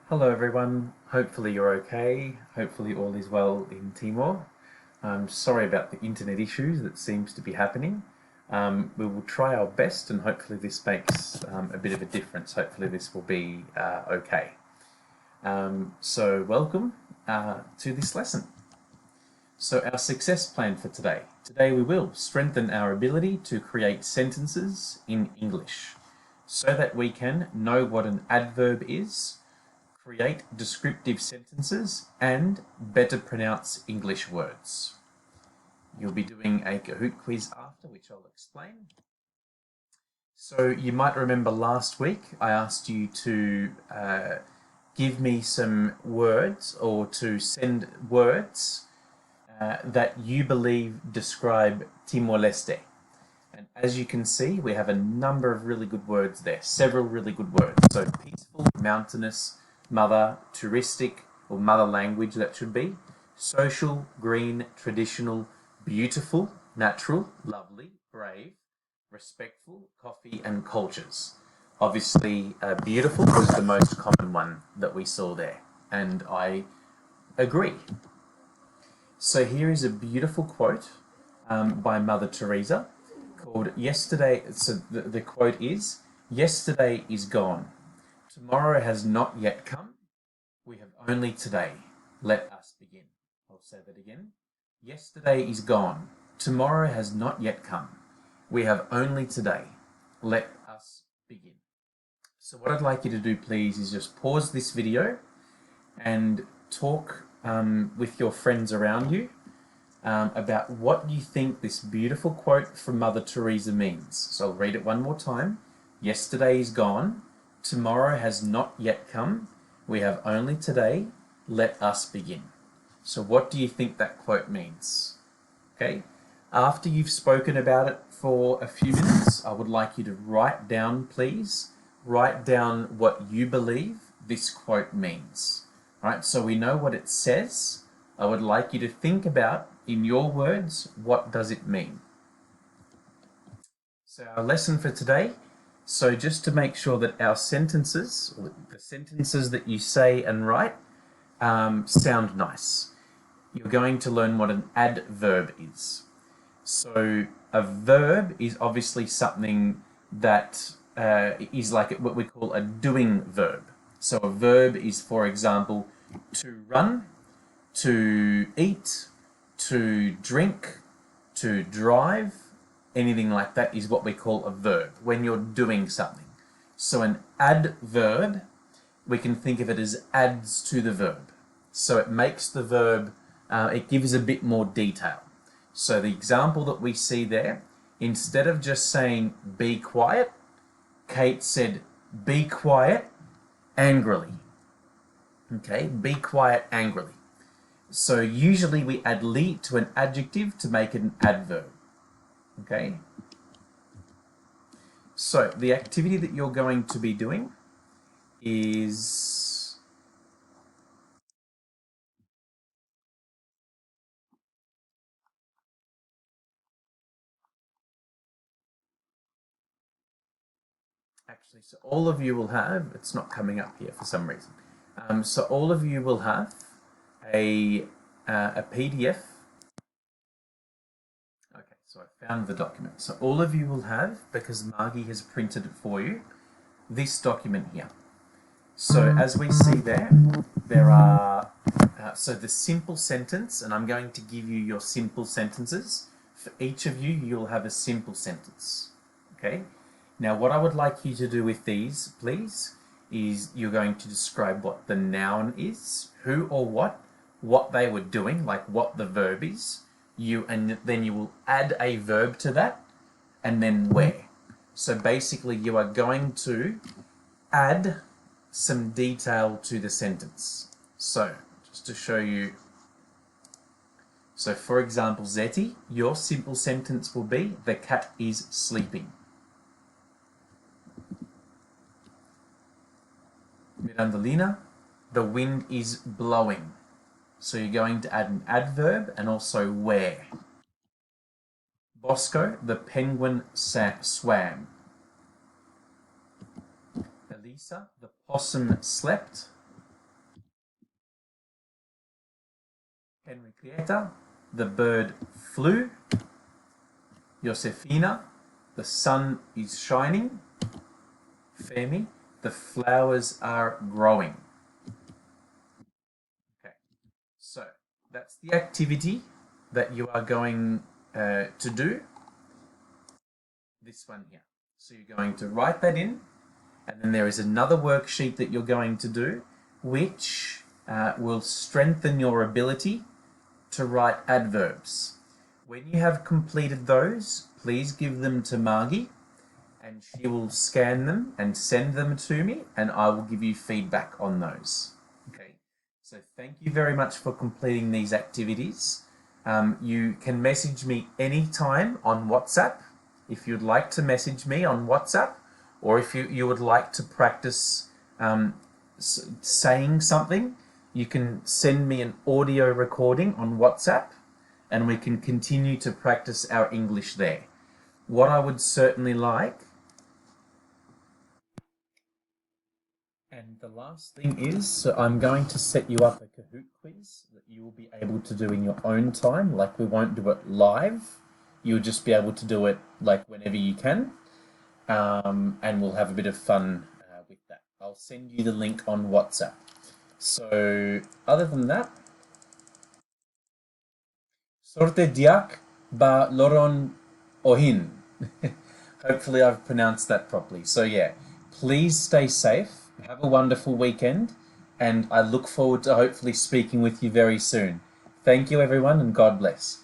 Hello everyone, hopefully you're okay. Hopefully all is well in Timor. I'm sorry about the internet issues that seems to be happening. We will try our best and hopefully this makes a bit of a difference. Hopefully this will be okay. So welcome to this lesson. So our success plan for today. Today we will strengthen our ability to create sentences in English so that we can know what an adverb is, create descriptive sentences, and better pronounce English words. You'll be doing a Kahoot quiz after, which I'll explain. So you might remember last week I asked you to give me some words or to send words that you believe describe Timor-Leste. And as you can see, we have a number of really good words there, several really good words. So peaceful, mountainous, mother, touristic, or mother language that should be, social, green, traditional, beautiful, natural, lovely, brave, respectful, coffee, and cultures. Obviously, beautiful was the most common one that we saw there, and I agree. So here is a beautiful quote by Mother Teresa called Yesterday. So the quote is, "Yesterday is gone. Tomorrow has not yet come. We have only today. Let us begin." I'll say that again. Yesterday is gone. Tomorrow has not yet come. We have only today. Let us begin. So what I'd like you to do, please, is just pause this video and talk with your friends around you about what you think this beautiful quote from Mother Teresa means. So I'll read it one more time. Yesterday is gone. Tomorrow has not yet come. We have only today. Let us begin. So what do you think that quote means? Okay. After you've spoken about it for a few minutes, I would like you to write down, please, write down what you believe this quote means. Right, so we know what it says. I would like you to think about, in your words, what does it mean? So our lesson for today, so just to make sure that our sentences, or the sentences that you say and write, sound nice. You're going to learn what an adverb is. So a verb is obviously something that is like what we call a doing verb. So a verb is, for example, to run, to eat, to drink, to drive, anything like that is what we call a verb, when you're doing something. So an adverb, we can think of it as adds to the verb. So it makes the verb, it gives a bit more detail. So the example that we see there, instead of just saying be quiet, Kate said be quiet angrily. Okay, be quiet angrily. So usually we add "ly" to an adjective to make it an adverb. Okay. So the activity that you're going to be doing is actually, so all of you will have, it's not coming up here for some reason. So all of you will have a PDF. Okay, so I found the document. So all of you will have, because Margie has printed it for you, this document here. So as we see there, there are, so the simple sentence, and I'm going to give you your simple sentences. For each of you, you'll have a simple sentence. Okay? Now what I would like you to do with these, please, is you're going to describe what the noun is, who or what they were doing, like what the verb is, and then you will add a verb to that, and then where. So basically you are going to add some detail to the sentence. So just to show you, so for example, Zeti, your simple sentence will be the cat is sleeping. Mirandolina, the wind is blowing. So you're going to add an adverb and also where. Bosco, the penguin swam. Elisa, the possum slept. Henrietta, the bird flew. Josefina, the sun is shining. Femi, the flowers are growing. Okay, so that's the activity that you are going to do. This one here. So you're going to write that in, and then there is another worksheet that you're going to do, which will strengthen your ability to write adverbs. When you have completed those, please give them to Margie, and she will scan them and send them to me, and I will give you feedback on those. Okay, so thank you very much for completing these activities. You can message me anytime on WhatsApp if you'd like to message me on WhatsApp, or if you would like to practice saying something, you can send me an audio recording on WhatsApp, and we can continue to practice our English there. What I would certainly like, and the last thing is, so I'm going to set you up a Kahoot quiz that you will be able to do in your own time. Like, we won't do it live. You'll just be able to do it like whenever you can, and we'll have a bit of fun with that. I'll send you the link on WhatsApp. So other than that, sorte diak ba loron ohin. Hopefully I've pronounced that properly. So yeah, please stay safe, have a wonderful weekend, and I look forward to hopefully speaking with you very soon. Thank you everyone, and God bless.